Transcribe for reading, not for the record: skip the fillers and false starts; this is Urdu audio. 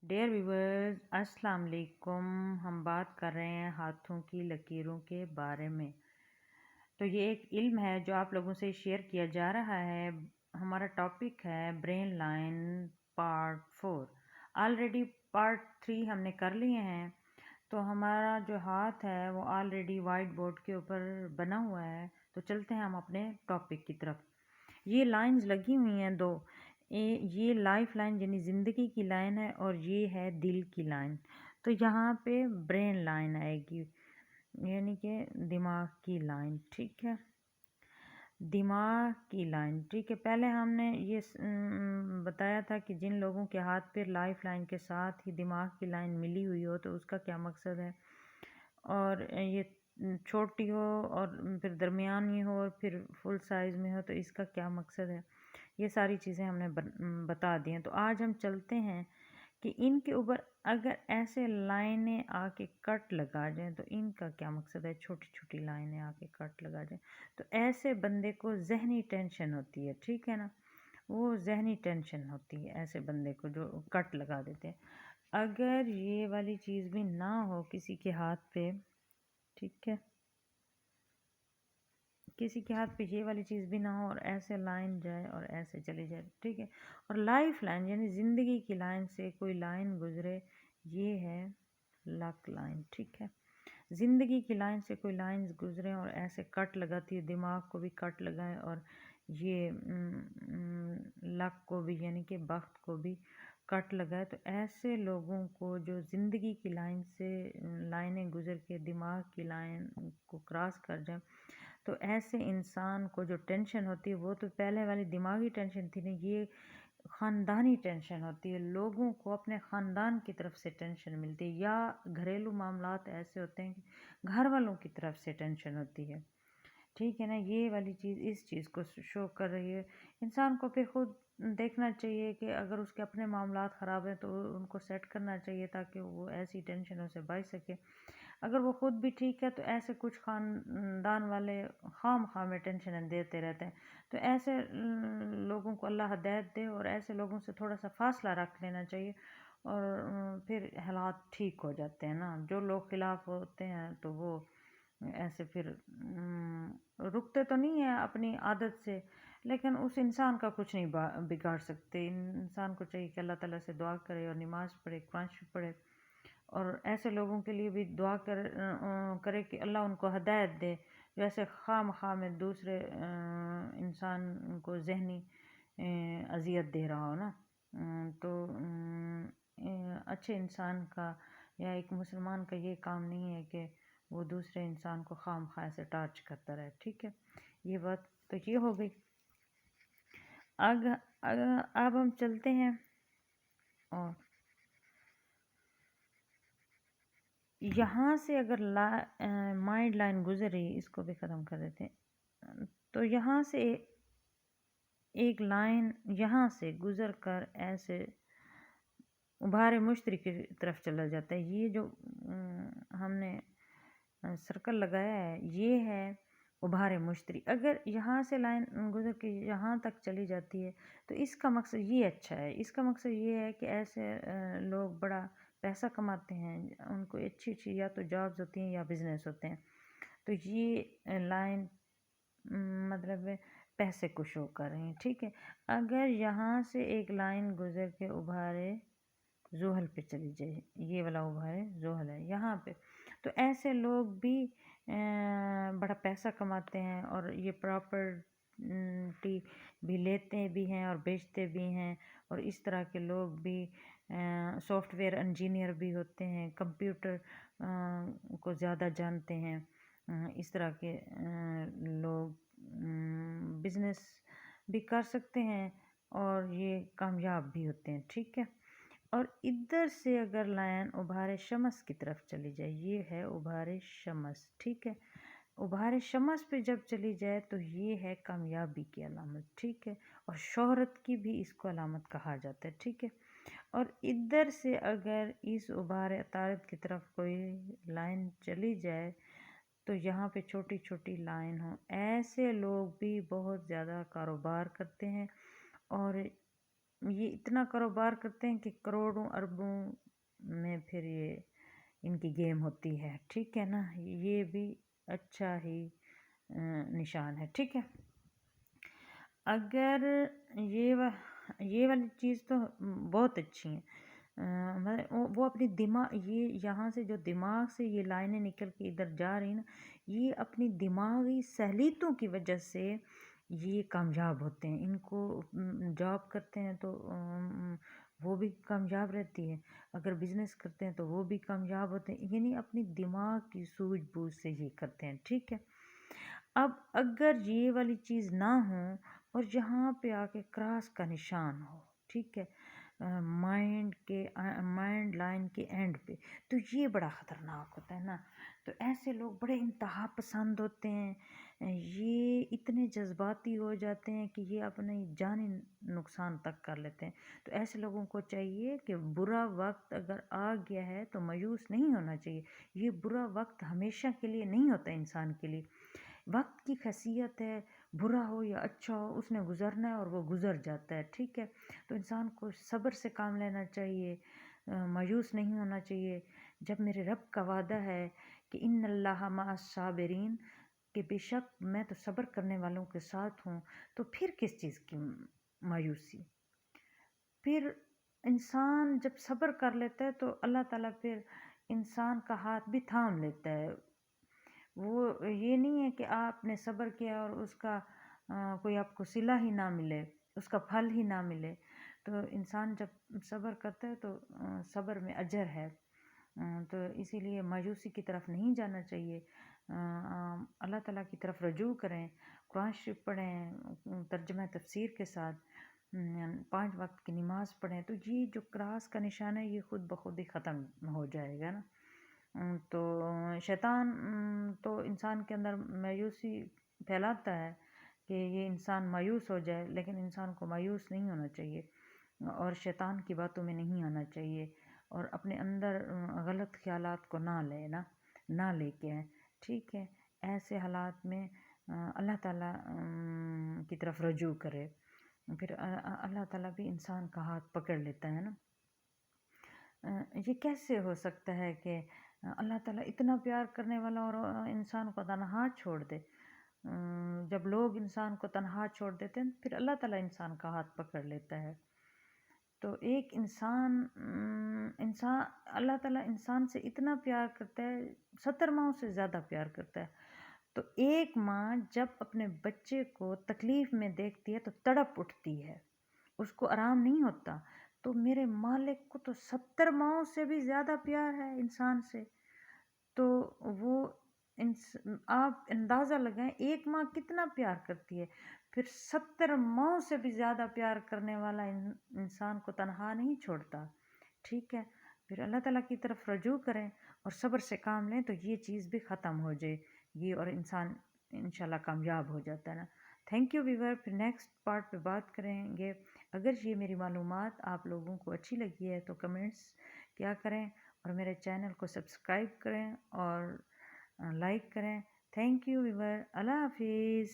ڈیئر ویورز السلام علیکم۔ ہم بات کر رہے ہیں ہاتھوں کی لکیروں کے بارے میں۔ تو یہ ایک علم ہے جو آپ لوگوں سے شیئر کیا جا رہا ہے۔ ہمارا ٹاپک ہے brain line part 4۔ Already part 3 ہم نے کر لیے ہیں۔ تو ہمارا جو ہاتھ ہے وہ آلریڈی وائٹ بورڈ کے اوپر بنا ہوا ہے۔ تو چلتے ہیں ہم اپنے ٹاپک کی طرف۔ یہ لائنز لگی ہوئی ہیں دو، یہ لائف لائن یعنی زندگی کی لائن ہے اور یہ ہے دل کی لائن۔ تو یہاں پہ برین لائن آئے گی یعنی کہ دماغ کی لائن، ٹھیک ہے، دماغ کی لائن، ٹھیک ہے۔ پہلے ہم نے یہ بتایا تھا کہ جن لوگوں کے ہاتھ پہ لائف لائن کے ساتھ ہی دماغ کی لائن ملی ہوئی ہو تو اس کا کیا مقصد ہے، اور یہ چھوٹی ہو اور پھر درمیانی ہو اور پھر فل سائز میں ہو تو اس کا کیا مقصد ہے، یہ ساری چیزیں ہم نے بتا دی ہیں۔ تو آج ہم چلتے ہیں کہ ان کے اوپر اگر ایسے لائنیں آ کے کٹ لگا جائیں تو ان کا کیا مقصد ہے، چھوٹی چھوٹی لائنیں آ کے کٹ لگا جائیں تو ایسے بندے کو ذہنی ٹینشن ہوتی ہے، ٹھیک ہے نا، وہ ذہنی ٹینشن ہوتی ہے ایسے بندے کو جو کٹ لگا دیتے ہیں۔ اگر یہ والی چیز بھی نہ ہو کسی کے ہاتھ پہ، ٹھیک ہے، کسی کے ہاتھ پہ یہ والی چیز بھی نہ ہو اور ایسے لائن جائے اور ایسے چلی جائے، ٹھیک ہے، اور لائف لائن یعنی زندگی کی لائن سے کوئی لائن گزرے، یہ ہے لک لائن، ٹھیک ہے۔ زندگی کی لائن سے کوئی لائنز گزرے اور ایسے کٹ لگاتی ہے، دماغ کو بھی کٹ لگائے اور یہ لک کو بھی یعنی کہ بخت کو بھی کٹ لگائے، تو ایسے لوگوں کو جو زندگی کی لائن سے لائنیں گزر کے دماغ کی لائن کو کراس کر جائیں تو ایسے انسان کو جو ٹینشن ہوتی ہے وہ تو پہلے والی دماغی ٹینشن تھی نا، یہ خاندانی ٹینشن ہوتی ہے، لوگوں کو اپنے خاندان کی طرف سے ٹینشن ملتی ہے، یا گھریلو معاملات ایسے ہوتے ہیں کہ گھر والوں کی طرف سے ٹینشن ہوتی ہے، ٹھیک ہے نا۔ یہ والی چیز اس چیز کو شو کر رہی ہے۔ انسان کو پھر خود دیکھنا چاہیے کہ اگر اس کے اپنے معاملات خراب ہیں تو ان کو سیٹ کرنا چاہیے تاکہ وہ ایسی ٹینشنوں سے بچ سکے۔ اگر وہ خود بھی ٹھیک ہے تو ایسے کچھ خاندان والے خام میں ٹینشن دیتے رہتے ہیں، تو ایسے لوگوں کو اللہ ہدایت دے اور ایسے لوگوں سے تھوڑا سا فاصلہ رکھ لینا چاہیے، اور پھر حالات ٹھیک ہو جاتے ہیں نا۔ جو لوگ خلاف ہوتے ہیں تو وہ ایسے پھر رکتے تو نہیں ہیں اپنی عادت سے، لیکن اس انسان کا کچھ نہیں بگاڑ سکتے۔ انسان کو چاہیے کہ اللہ تعالیٰ سے دعا کرے اور نماز پڑھے، قرآن شریف پڑھے، اور ایسے لوگوں کے لیے بھی دعا کرے کہ اللہ ان کو ہدایت دے جو ایسے خواہ میں دوسرے انسان کو ذہنی اذیت دے رہا ہو نا۔ تو اچھے انسان کا یا ایک مسلمان کا یہ کام نہیں ہے کہ وہ دوسرے انسان کو خواہ سے ٹارچ کرتا رہے، ٹھیک ہے۔ یہ بات تو یہ ہو گئی۔ اب ہم چلتے ہیں اور یہاں سے اگر مائنڈ لائن گزر رہی، اس کو بھی ختم کر دیتے ہیں، تو یہاں سے ایک لائن یہاں سے گزر کر ایسے ابھارے مشتری کی طرف چلا جاتا ہے۔ یہ جو ہم نے سرکل لگایا ہے یہ ہے ابھارے مشتری۔ اگر یہاں سے لائن گزر کے یہاں تک چلی جاتی ہے تو اس کا مقصد یہ اچھا ہے، اس کا مقصد یہ ہے کہ ایسے لوگ بڑا پیسہ کماتے ہیں، ان کو اچھی یا تو جابز ہوتی ہیں یا بزنس ہوتے ہیں، تو یہ لائن مطلب پیسے کو شو کر رہی ہیں، ٹھیک ہے۔ اگر یہاں سے ایک لائن گزر کے ابھارے زحل پہ چلی جائے، یہ والا ابھارے زحل ہے یہاں پہ، تو ایسے لوگ بھی بڑا پیسہ کماتے ہیں اور یہ پراپرٹی بھی لیتے بھی ہیں اور بیچتے بھی ہیں، اور اس طرح کے لوگ بھی سافٹ ویئر انجینئر بھی ہوتے ہیں، کمپیوٹر کو زیادہ جانتے ہیں، اس طرح کے لوگ بزنس بھی کر سکتے ہیں اور یہ کامیاب بھی ہوتے ہیں، ٹھیک ہے۔ اور ادھر سے اگر لائن ابھارے شمس کی طرف چلی جائے، یہ ہے ابھارے شمس، ٹھیک ہے، ابھارے شمس پہ جب چلی جائے تو یہ ہے کامیابی کی علامت، ٹھیک ہے، اور شہرت کی بھی اس کو علامت کہا جاتا ہے، ٹھیک ہے۔ اور ادھر سے اگر اس ابھارے عطارد کی طرف کوئی لائن چلی جائے تو یہاں پہ چھوٹی چھوٹی لائن ہوں، ایسے لوگ بھی بہت زیادہ کاروبار کرتے ہیں اور یہ اتنا کاروبار کرتے ہیں کہ کروڑوں اربوں میں پھر یہ ان کی گیم ہوتی ہے، ٹھیک ہے نا، یہ بھی اچھا ہی نشان ہے، ٹھیک ہے۔ اگر یہ والی چیز تو بہت اچھی ہیں، وہ اپنی دماغ، یہ یہاں سے جو دماغ سے یہ لائنیں نکل کے ادھر جا رہی نا، یہ اپنی دماغی سہلیتوں کی وجہ سے یہ کامیاب ہوتے ہیں۔ ان کو جاب کرتے ہیں تو وہ بھی کامیاب رہتی ہے، اگر بزنس کرتے ہیں تو وہ بھی کامیاب ہوتے ہیں، یعنی اپنی دماغ کی سوجھ بوجھ سے یہ کرتے ہیں، ٹھیک ہے۔ اب اگر یہ والی چیز نہ ہو اور یہاں پہ آ کے کراس کا نشان ہو، ٹھیک ہے، مائنڈ لائن کے اینڈ پہ، تو یہ بڑا خطرناک ہوتا ہے نا۔ تو ایسے لوگ بڑے انتہا پسند ہوتے ہیں، یہ اتنے جذباتی ہو جاتے ہیں کہ یہ اپنے جانی نقصان تک کر لیتے ہیں۔ تو ایسے لوگوں کو چاہیے کہ برا وقت اگر آ گیا ہے تو مایوس نہیں ہونا چاہیے۔ یہ برا وقت ہمیشہ کے لیے نہیں ہوتا انسان کے لیے، وقت کی خاصیت ہے، برا ہو یا اچھا ہو اس نے گزرنا ہے اور وہ گزر جاتا ہے، ٹھیک ہے۔ تو انسان کو صبر سے کام لینا چاہیے، مایوس نہیں ہونا چاہیے۔ جب میرے رب کا وعدہ ہے کہ ان اللہ مع الصابرین، کہ بے شک میں تو صبر کرنے والوں کے ساتھ ہوں، تو پھر کس چیز کی مایوسی؟ پھر انسان جب صبر کر لیتا ہے تو اللہ تعالیٰ پھر انسان کا ہاتھ بھی تھام لیتا ہے۔ وہ یہ نہیں ہے کہ آپ نے صبر کیا اور اس کا کوئی آپ کو صلہ ہی نہ ملے، اس کا پھل ہی نہ ملے۔ تو انسان جب صبر کرتا ہے تو صبر میں اجر ہے، تو اسی لیے مایوسی کی طرف نہیں جانا چاہیے۔ اللہ تعالیٰ کی طرف رجوع کریں، قرآن شریف پڑھیں ترجمہ تفسیر کے ساتھ، 5 وقت کی نماز پڑھیں، تو یہ جو کراس کا نشان ہے یہ خود بخود ہی ختم ہو جائے گا نا۔ تو شیطان تو انسان کے اندر مایوسی پھیلاتا ہے کہ یہ انسان مایوس ہو جائے، لیکن انسان کو مایوس نہیں ہونا چاہیے اور شیطان کی باتوں میں نہیں آنا چاہیے، اور اپنے اندر غلط خیالات کو نہ لے کے آئیں، ٹھیک ہے۔ ایسے حالات میں اللہ تعالیٰ کی طرف رجوع کرے، پھر اللہ تعالیٰ بھی انسان کا ہاتھ پکڑ لیتا ہے نا۔ یہ کیسے ہو سکتا ہے کہ اللہ تعالیٰ اتنا پیار کرنے والا اور انسان کو تنہا چھوڑ دے؟ جب لوگ انسان کو تنہا چھوڑ دیتے ہیں پھر اللہ تعالیٰ انسان کا ہاتھ پکڑ لیتا ہے۔ تو ایک انسان اللہ تعالیٰ انسان سے اتنا پیار کرتا ہے، 70 ماؤں سے زیادہ پیار کرتا ہے۔ تو ایک ماں جب اپنے بچے کو تکلیف میں دیکھتی ہے تو تڑپ اٹھتی ہے، اس کو آرام نہیں ہوتا۔ تو میرے مالک کو تو 70 ماؤں سے بھی زیادہ پیار ہے انسان سے، تو وہ آپ اندازہ لگائیں ایک ماں کتنا پیار کرتی ہے، پھر 70 ماؤں سے بھی زیادہ پیار کرنے والا انسان کو تنہا نہیں چھوڑتا، ٹھیک ہے۔ پھر اللہ تعالیٰ کی طرف رجوع کریں اور صبر سے کام لیں تو یہ چیز بھی ختم ہو جائے گی اور انسان انشاءاللہ کامیاب ہو جاتا ہے نا۔ تھینک یو ویور، پھر نیکسٹ پارٹ پہ بات کریں گے۔ اگر یہ میری معلومات آپ لوگوں کو اچھی لگی ہے تو کمنٹس کیا کریں اور میرے چینل کو سبسکرائب کریں اور لائک کریں۔ تھینک یو ویور، اللہ حافظ۔